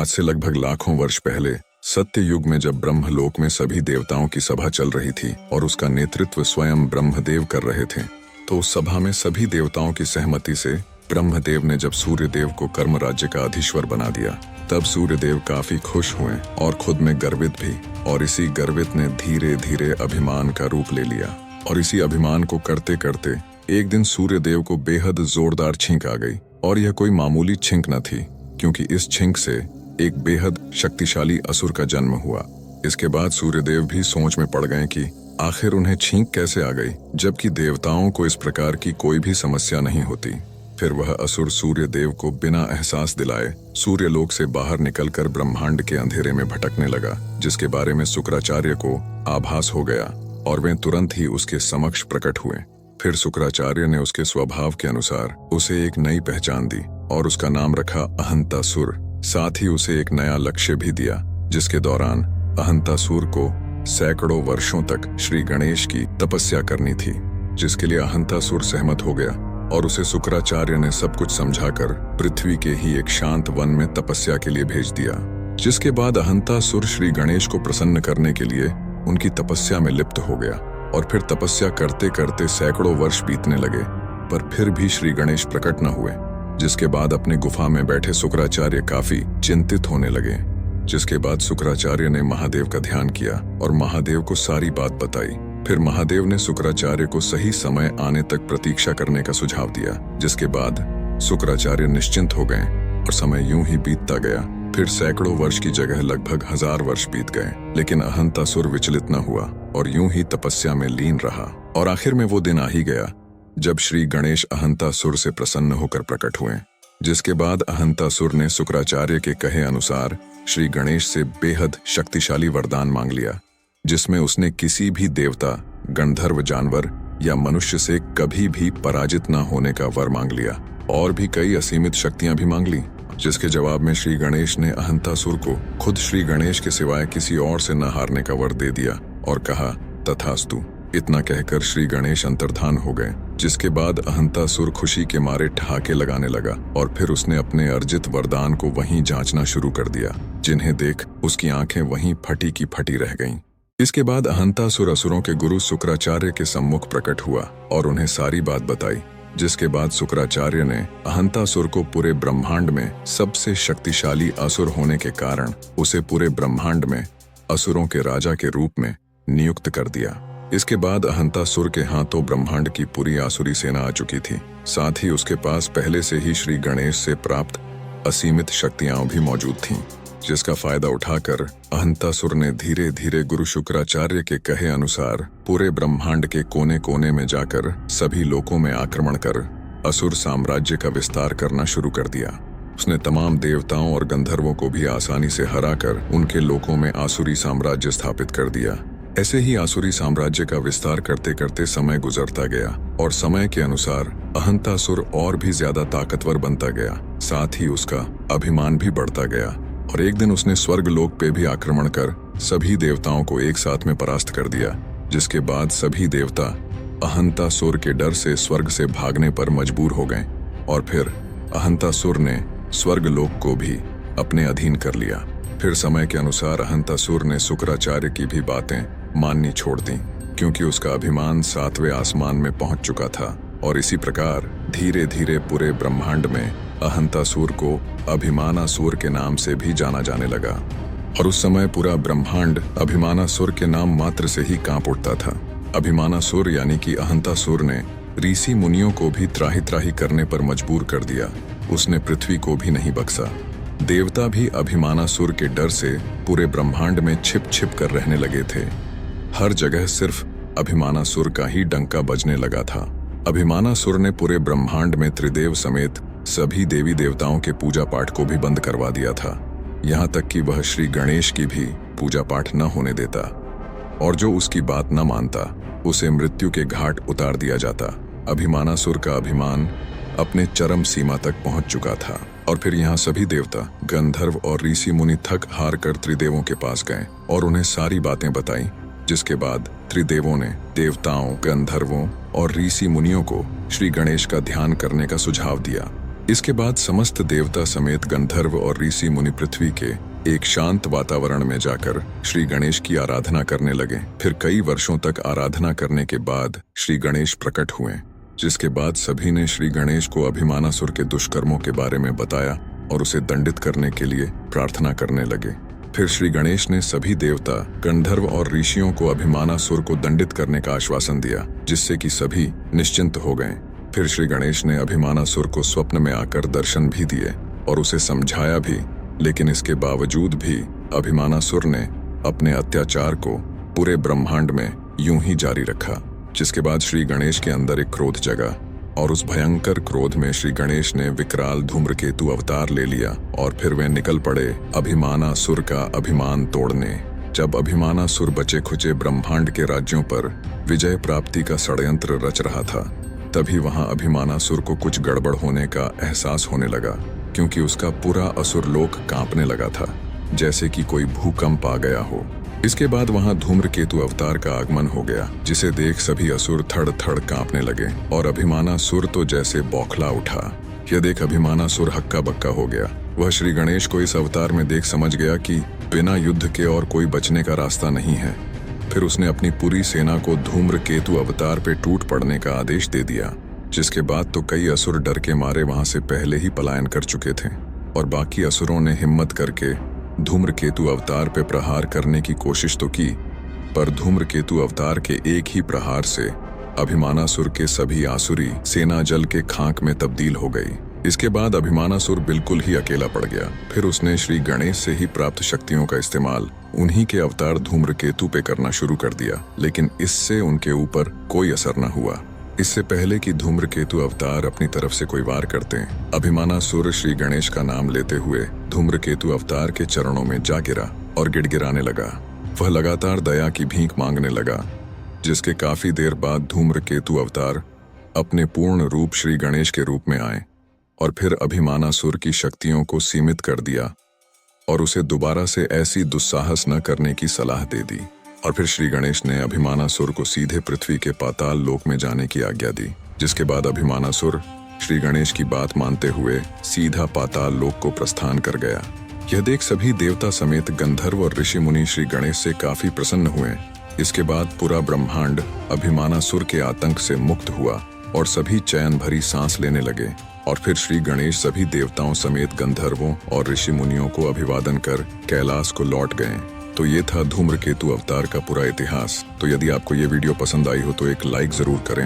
आज से लगभग लाखों वर्ष पहले सत्य युग में जब ब्रह्मलोक में सभी देवताओं की सभा चल रही थी और उसका नेतृत्व स्वयं ब्रह्मदेव कर रहे थे, तो उस सभा में सभी देवताओं की सहमति से ब्रह्मदेव ने जब सूर्यदेव को कर्म राज्य का अधीश्वर बना दिया, तब सूर्यदेव काफी खुश हुए और खुद में गर्वित भी। और इसी गर्वित ने धीरे धीरे अभिमान का रूप ले लिया। और इसी अभिमान को करते करते एक दिन सूर्यदेव को बेहद जोरदार छींक आ गई। और यह कोई मामूली छींक न थी, क्योंकि इस छींक से एक बेहद शक्तिशाली असुर का जन्म हुआ। इसके बाद सूर्यदेव भी सोच में पड़ गए कि आखिर उन्हें छींक कैसे आ गई, जबकि देवताओं को इस प्रकार की कोई भी समस्या नहीं होती। फिर वह असुर सूर्यदेव को बिना एहसास दिलाए सूर्यलोक से बाहर निकलकर ब्रह्मांड के अंधेरे में भटकने लगा, जिसके बारे में शुक्राचार्य को आभास हो गया और वे तुरंत ही उसके समक्ष प्रकट हुए। फिर शुक्राचार्य ने उसके स्वभाव के अनुसार उसे एक नई पहचान दी और उसका नाम रखा अहंतासुर। साथ ही उसे एक नया लक्ष्य भी दिया, जिसके दौरान अहंतासुर को सैकड़ों वर्षों तक श्री गणेश की तपस्या करनी थी, जिसके लिए अहंतासुर सहमत हो गया और उसे शुक्राचार्य ने सब कुछ समझाकर पृथ्वी के ही एक शांत वन में तपस्या के लिए भेज दिया। जिसके बाद अहंतासुर श्री गणेश को प्रसन्न करने के लिए उनकी तपस्या में लिप्त हो गया और फिर तपस्या करते करते सैकड़ों वर्ष बीतने लगे, पर फिर भी श्री गणेश प्रकट न हुए। जिसके बाद अपने गुफा में बैठे शुक्राचार्य काफी चिंतित होने लगे। जिसके बाद शुक्राचार्य ने महादेव का ध्यान किया और महादेव को सारी बात बताई। फिर महादेव ने शुक्राचार्य को सही समय आने तक प्रतीक्षा करने का सुझाव दिया। जिसके बाद शुक्राचार्य निश्चिंत हो गए और समय यूं ही बीतता गया। फिर सैकड़ों वर्ष की जगह लगभग 1000 वर्ष बीत गए, लेकिन अहंतासुर विचलित न हुआ और यूं ही तपस्या में लीन रहा। और आखिर में वो दिन आ ही गया जब श्री गणेश अहंतासुर से प्रसन्न होकर प्रकट हुए। जिसके बाद अहंतासुर ने शुक्राचार्य के कहे अनुसार श्री गणेश से बेहद शक्तिशाली वरदान मांग लिया, जिसमें उसने किसी भी देवता, गंधर्व, जानवर या मनुष्य से कभी भी पराजित न होने का वर मांग लिया और भी कई असीमित शक्तियां भी मांग ली। जिसके जवाब में श्री गणेश ने अहंतासुर को खुद श्री गणेश के सिवाय किसी और से न हारने का वर दे दिया और कहा, तथास्तु। इतना कहकर श्री गणेश अंतर्धान हो गए। जिसके बाद अहंतासुर खुशी के मारे ठहाके लगाने लगा और फिर उसने अपने अर्जित वरदान को वहीं जांचना शुरू कर दिया, जिन्हें देख उसकी आंखें वहीं फटी की फटी रह गईं। इसके बाद अहंतासुर असुरों के गुरु शुक्राचार्य के सम्मुख प्रकट हुआ और उन्हें सारी बात बताई। जिसके बाद शुक्राचार्य ने अहंतासुर को पूरे ब्रह्मांड में सबसे शक्तिशाली असुर होने के कारण उसे पूरे ब्रह्मांड में असुरों के राजा के रूप में नियुक्त कर दिया। इसके बाद अहंतासुर के हाथों ब्रह्मांड की पूरी आसुरी सेना आ चुकी थी। साथ ही उसके पास पहले से ही श्री गणेश से प्राप्त असीमित शक्तियां भी मौजूद थीं, जिसका फायदा उठाकर अहंतासुर ने धीरे धीरे गुरु शुक्राचार्य के कहे अनुसार पूरे ब्रह्मांड के कोने कोने में जाकर सभी लोकों में आक्रमण कर असुर साम्राज्य का विस्तार करना शुरू कर दिया। उसने तमाम देवताओं और गंधर्वों को भी आसानी से हराकर उनके लोकों में आसुरी साम्राज्य स्थापित कर दिया। ऐसे ही आसुरी साम्राज्य का विस्तार करते करते समय गुजरता गया और समय के अनुसार अहंतासुर और भी ज्यादा ताकतवर बनता गया। साथ ही उसका अभिमान भी बढ़ता गया और एक दिन उसने स्वर्ग लोक पे भी आक्रमण कर सभी देवताओं को एक साथ में परास्त कर दिया। जिसके बाद सभी देवता अहंतासुर के डर से स्वर्ग से भागने पर मजबूर हो गए और फिर अहंतासुर ने स्वर्ग लोक को भी अपने अधीन कर लिया। फिर समय के अनुसार अहंतासुर ने शुक्राचार्य की भी बातें माननी छोड़ दी, क्योंकि उसका अभिमान 7वें आसमान में पहुंच चुका था। और इसी प्रकार धीरे धीरे पूरे ब्रह्मांड में अहंतासुर को अभिमानासुर के नाम से भी जाना जाने लगा। और उस समय पूरा ब्रह्मांड अभिमानासुर के नाम मात्र से ही कांप उठता था। अभिमानासुर यानी कि अहंतासुर ने ऋषि मुनियों को भी त्राही त्राही करने पर मजबूर कर दिया। उसने पृथ्वी को भी नहीं बख्शा। देवता भी अभिमानासुर के डर से पूरे ब्रह्मांड में छिप छिप कर रहने लगे थे। हर जगह सिर्फ अभिमानासुर का ही डंका बजने लगा था। अभिमानासुर ने पूरे ब्रह्मांड में त्रिदेव समेत सभी देवी देवताओं के पूजा पाठ को भी बंद करवा दिया था। यहाँ तक कि वह श्री गणेश की भी पूजा पाठ न होने देता और जो उसकी बात न मानता उसे मृत्यु के घाट उतार दिया जाता। अभिमानासुर का अभिमान अपने चरम सीमा तक पहुंच चुका था और फिर यहाँ सभी देवता, गंधर्व और ऋषि मुनि थक हार कर त्रिदेवों के पास गए और उन्हें सारी बातें बताई। जिसके बाद त्रिदेवों ने देवताओं, गंधर्वों और ऋषि मुनियों को श्री गणेश का ध्यान करने का सुझाव दिया। इसके बाद समस्त देवता समेत गंधर्व और ऋषि मुनि पृथ्वी के एक शांत वातावरण में जाकर श्री गणेश की आराधना करने लगे। फिर कई वर्षों तक आराधना करने के बाद श्री गणेश प्रकट हुए, जिसके बाद सभी ने श्री गणेश को अभिमानासुर के दुष्कर्मों के बारे में बताया और उसे दंडित करने के लिए प्रार्थना करने लगे। फिर श्री गणेश ने सभी देवता, गंधर्व और ऋषियों को अभिमानासुर को दंडित करने का आश्वासन दिया, जिससे कि सभी निश्चिंत हो गए। फिर श्री गणेश ने अभिमानासुर को स्वप्न में आकर दर्शन भी दिए और उसे समझाया भी, लेकिन इसके बावजूद भी अभिमानासुर ने अपने अत्याचार को पूरे ब्रह्मांड में यूं ही जारी रखा। जिसके बाद श्री गणेश के अंदर एक क्रोध जगा और उस भयंकर क्रोध में श्री गणेश ने विकराल धूम्रकेतु अवतार ले लिया और फिर वे निकल पड़े अभिमानासुर का अभिमान तोड़ने। जब अभिमानासुर बचे खुचे ब्रह्मांड के राज्यों पर विजय प्राप्ति का षड्यंत्र रच रहा था, तभी वहां अभिमानासुर को कुछ गड़बड़ होने का एहसास होने लगा, क्योंकि उसका पूरा असुर लोक कांपने लगा था, जैसे कि कोई भूकंप आ गया हो। इसके बाद वहां धूम्रकेतु अवतार का आगमन हो गया, जिसे देख सभी असुर थड़ थड़ कांपने लगे और अभिमानासुर तो जैसे बौखला उठा। यह देख अभिमानासुर हक्का बक्का हो गया। वह श्री गणेश को इस अवतार में देख समझ गया कि बिना युद्ध के और कोई बचने का रास्ता नहीं है। फिर उसने अपनी पूरी सेना को धूम्रकेतु अवतार पे टूट पड़ने का आदेश दे दिया, जिसके बाद तो कई असुर डर के मारे वहां से पहले ही पलायन कर चुके थे और बाकी असुरों ने हिम्मत करके धूम्रकेतु अवतार पे प्रहार करने की कोशिश तो की, पर धूम्रकेतु अवतार के एक ही प्रहार से अभिमानासुर के सभी आसुरी सेना जल के खाक में तब्दील हो गई। इसके बाद अभिमानासुर बिल्कुल ही अकेला पड़ गया। फिर उसने श्री गणेश से ही प्राप्त शक्तियों का इस्तेमाल उन्हीं के अवतार धूम्रकेतु पे करना शुरू कर दिया, लेकिन इससे उनके ऊपर कोई असर न हुआ। इससे पहले कि धूम्रकेतु अवतार अपनी तरफ से कोई वार करते, अभिमानासुर श्री गणेश का नाम लेते हुए धूम्रकेतु अवतार के चरणों में जा गिरा और गिड़गिड़ाने लगा। वह लगातार दया की भीख मांगने लगा, जिसके काफी देर बाद धूम्रकेतु अवतार अपने पूर्ण रूप श्री गणेश के रूप में आए और फिर अभिमानासुर की शक्तियों को सीमित कर दिया और उसे दोबारा से ऐसी दुस्साहस न करने की सलाह दे दी। और फिर श्री गणेश ने अभिमानासुर को सीधे पृथ्वी के पाताल लोक में जाने की आज्ञा दी, जिसके बाद अभिमानासुर श्री गणेश की बात मानते हुए सीधा पाताल लोक को प्रस्थान कर गया। यह देख सभी देवता समेत गंधर्व और ऋषि मुनि श्री गणेश से काफी प्रसन्न हुए। इसके बाद पूरा ब्रह्मांड अभिमानासुर के आतंक से मुक्त हुआ और सभी चैन भरी सांस लेने लगे। और फिर श्री गणेश सभी देवताओं समेत गंधर्वों और ऋषि मुनियों को अभिवादन कर कैलाश को लौट गए। तो ये था धूम्रकेतु अवतार का पूरा इतिहास। तो यदि आपको ये वीडियो पसंद आई हो तो एक लाइक जरूर करें।